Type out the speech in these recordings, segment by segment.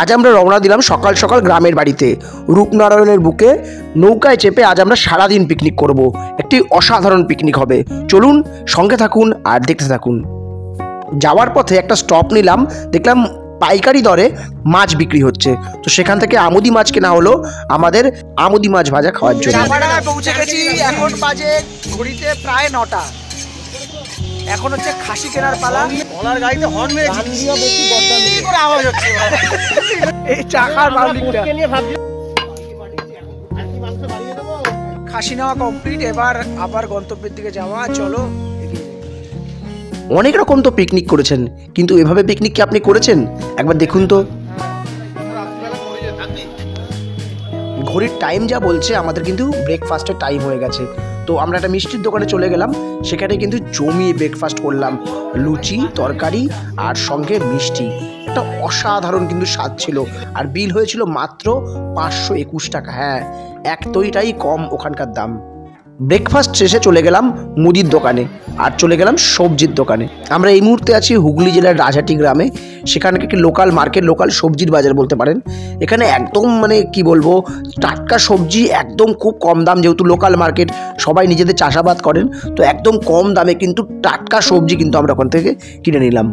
আজ আমরা রওনা দিলাম সকাল সকাল গ্রামের বাড়িতে রূপনারায়ণের বুকে নৌকায় চেপে আজ আমরা সারাদিন পিকনিক করব। একটি অসাধারণ পিকনিক হবে, চলুন সঙ্গে থাকুন আর দেখতে থাকুন। যাওয়ার পথে একটা স্টপ নিলাম, দেখলাম পাইকারি দরে মাছ বিক্রি হচ্ছে, তো সেখান থেকে আমুদি মাছ কেনা হলো আমাদের আমুদি মাছ ভাজা খাওয়ার জন্য। পৌঁছে গেছি, এখন বাজে ঘড়িতে প্রায় 9টা। এখন হচ্ছে খাসি কেনার পালা। বলার গাড়িতে হর্ন মেরেছি, আওয়াজ হচ্ছে এই চাকার মালিকটা। খাসি নেওয়া কমপ্লিট, এবার আবার গন্তব্যের দিকে যাওয়া। চলো। অনেক রকম তো পিকনিক করেছেন, কিন্তু এভাবে পিকনিক কি আপনি করেছেন? একবার দেখুন তো। ঘড়ির টাইম যা বলছে আমাদের কিন্তু ব্রেকফাস্টের টাইম হয়ে গেছে, তো আমরা একটা মিষ্টির দোকানে চলে গেলাম। সেখানে কিন্তু জমিয়ে ব্রেকফাস্ট করলাম, লুচি তরকারি আর সঙ্গে মিষ্টি। একটা অসাধারণ কিন্তু স্বাদ ছিল, আর বিল হয়েছিল মাত্র 521 টাকা। হ্যাঁ, একটাই কম ওখানকার দাম। ব্রেকফাস্ট শেষে চলে গেলাম মুদির দোকানে, আর চলে গেলাম সবজির দোকানে। আমরা এই মুহূর্তে আছি হুগলি জেলার রাজহাটি গ্রামে। সেখানে একটি লোকাল মার্কেট, লোকাল সবজির বাজার বলতে পারেন। এখানে একদম মানে কি বলবো, টাটকা সবজি একদম খুব কম দাম। যেহেতু লোকাল মার্কেট, সবাই নিজেদের চাষাবাদ করেন, তো একদম কম দামে কিন্তু টাটকা সবজি কিন্তু আমরা ওখান থেকে কিনে নিলাম।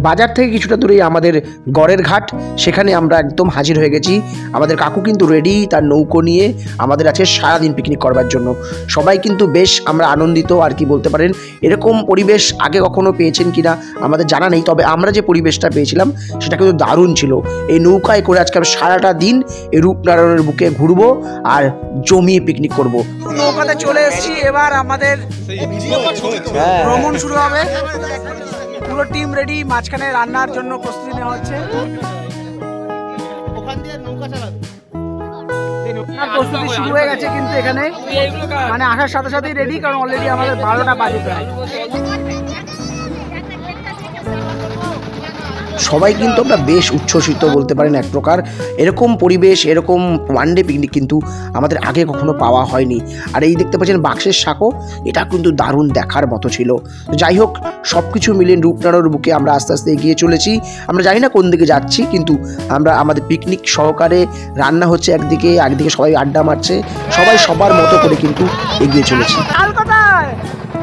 বাজার থেকে কিছুটা দূরেই আমাদের গড়ের ঘাট, সেখানে আমরা একদম হাজির হয়ে গেছি। আমাদের কাকু কিন্তু রেডি, তার নৌকো নিয়ে আমাদের আছে সারাদিন পিকনিক করবার জন্য। সবাই কিন্তু বেশ আমরা আনন্দিত, আর কি বলতে পারেন। এরকম পরিবেশ আগে কখনো পেয়েছেন কিনা আমাদের জানা নেই, তবে আমরা যে পরিবেশটা পেয়েছিলাম সেটা কিন্তু দারুণ ছিল। এই নৌকায় করে আজকে আমরা সারাটা দিন এই রূপনারায়ণের বুকে ঘুরবো আর জমিয়ে পিকনিক করব। নৌকাতে চলে এসেছি, এবার আমাদের ভ্রমণ শুরু হবে। পুরো টিম রেডি, মাঝখানে রান্নার জন্য প্রস্তুতি নেওয়া হচ্ছে। প্রস্তুতি শুরু হয়ে গেছে কিন্তু এখানে, মানে আসার সাথে সাথেই রেডি, কারণ অলরেডি আমাদের 12টা বাজে প্রায়। সবাই কিন্তু আমরা বেশ উচ্ছ্বসিত বলতে পারেন এক প্রকার। এরকম পরিবেশ, এরকম ওয়ানডে পিকনিক কিন্তু আমাদের আগে কখনো পাওয়া হয়নি। আর এই দেখতে পাচ্ছেন বাক্সের শাকও, এটা কিন্তু দারুণ দেখার মতো ছিল। যাই হোক, সব কিছু মিলিয়ে রূপনারায়ণের বুকে আমরা আস্তে আস্তে এগিয়ে চলেছি। আমরা জানি না কোন দিকে যাচ্ছি, কিন্তু আমরা আমাদের পিকনিক সহকারে রান্না হচ্ছে একদিকে, একদিকে সবাই আড্ডা মারছে, সবাই সবার মতো করে কিন্তু এগিয়ে চলেছি। চাল কোথায়?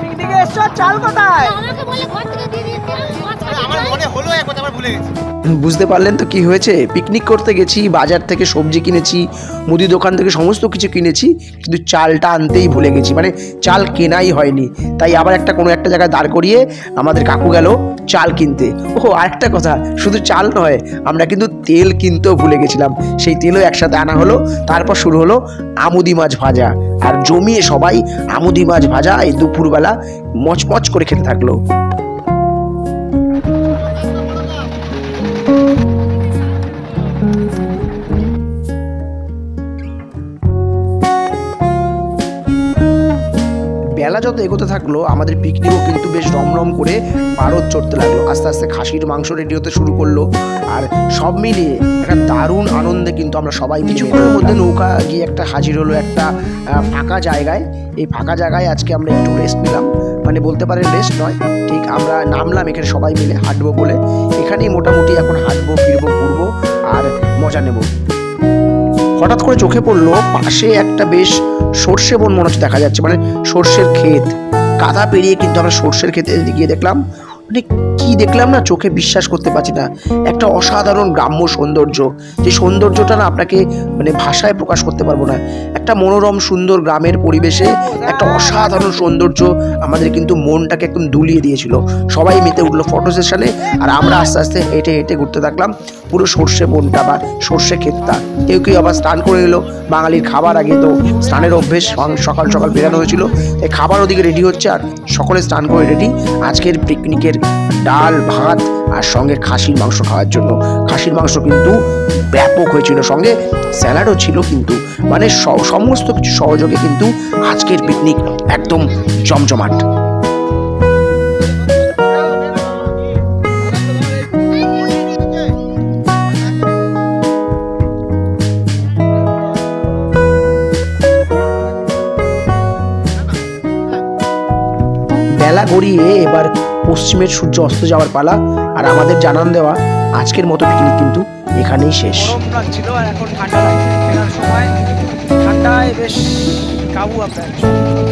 পিকনিকে এসছো, চাল কোথায়? বুঝতে পারলেন তো কি হয়েছে? পিকনিক করতে গেছি, বাজার থেকে সবজি কিনেছি, মুদি দোকান থেকে সমস্ত কিছু কিনেছি, কিন্তু চালটা আনতেই ভুলে গেছি। মানে চাল কেনাই হয়নি। তাই আবার কোনো একটা জায়গায় দাঁড় করিয়ে আমাদের কাকু গেল চাল কিনতে। ও আরেকটা কথা, শুধু চাল নয়, আমরা কিন্তু তেল কিনতেও ভুলে গেছিলাম। সেই তেলও একসাথে আনা হলো। তারপর শুরু হলো আমুদি মাছ ভাজা, আর জমিয়ে সবাই আমুদি মাছ ভাজা এই দুপুরবেলা মচমচ করে খেতে থাকলো। বেলা যত এগোতে থাকলো, আমাদের পিকনিকও কিন্তু বেশ রমরম করে পারদ চড়তে লাগলো। আস্তে আস্তে খাসির মাংস রেডি হতে শুরু করলো, আর সব মিলিয়ে একটা দারুণ আনন্দে কিন্তু আমরা সবাই কিছুক্ষণের মধ্যে নৌকা গিয়ে একটা হাজির হলো একটা ফাঁকা জায়গায়। এই ফাঁকা জায়গায় আজকে আমরা একটু রেস্ট নিলাম, মানে বলতে পারেন রেস্ট নয়, ঠিক আমরা নামলাম এখানে সবাই মিলে হাঁটবো বলে। এখানেই মোটামুটি এখন হাঁটবো, ফিরবো, ঘুরবো আর মজা নেব। হঠাৎ করে চোখে পড়লো পাশে একটা বেশ সর্ষে বন মনে হচ্ছে দেখা যাচ্ছে, মানে সর্ষের ক্ষেত। কাদা পেরিয়ে কিন্তু আমরা সর্ষের ক্ষেতে গিয়ে দেখলাম, মানে কি দেখলাম না, চোখে বিশ্বাস করতে পারছি না। একটা অসাধারণ গ্রাম্য সৌন্দর্য, যে সৌন্দর্যটা না আপনাকে মানে ভাষায় প্রকাশ করতে পারবো না। একটা মনোরম সুন্দর গ্রামের পরিবেশে একটা অসাধারণ সৌন্দর্য আমাদের কিন্তু মনটাকে একদম দুলিয়ে দিয়েছিল। সবাই মেতে উঠলো ফটো সেশনে, আর আমরা আস্তে আস্তে হেঁটে হেঁটে ঘুরতে থাকলাম পুরো সর্ষে বনটা বা সর্ষে ক্ষেতটা। কেউ কেউ আবার স্নান করে নিল, বাঙালির খাবার আগে তো স্নানের অভ্যেস, সকাল সকাল বেরানো হয়েছিল, এই খাবার ওদিকে রেডি হচ্ছে, আর সকলে স্নান করে রেডি আজকের পিকনিকের ডাল ভাত আর সঙ্গে খাসির মাংস খাওয়ার জন্য। খাসির মাংস কিন্তু ব্যাপক হয়েছিল, সঙ্গে স্যালাডও ছিল, কিন্তু মানে সমস্ত কিছু সহযোগে কিন্তু আজকের পিকনিক একদম জমজমাট। বেলা গড়িয়ে এবার পশ্চিমের সূর্য অস্ত যাওয়ার পালা। আর আমাদের জানান দেওয়া আজকের মতো পিকনিক কিন্তু এখানেই শেষ। গরম লাগছিল আর এখন ঠান্ডা লাগছে। ফেরার সময় ঠান্ডায় বেশ কাবু আপনার।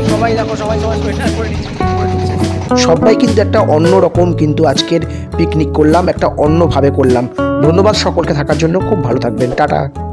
সবাই দেখো, সবাই সোয়েটার পরে নিচ্ছে। সবাই কিন্তু একটা অন্য রকম কিন্তু আজকের পিকনিক করলাম, একটা অন্যভাবে করলাম। ধন্যবাদ সকলকে থাকার জন্য। খুব ভালো থাকবেন। টাটা।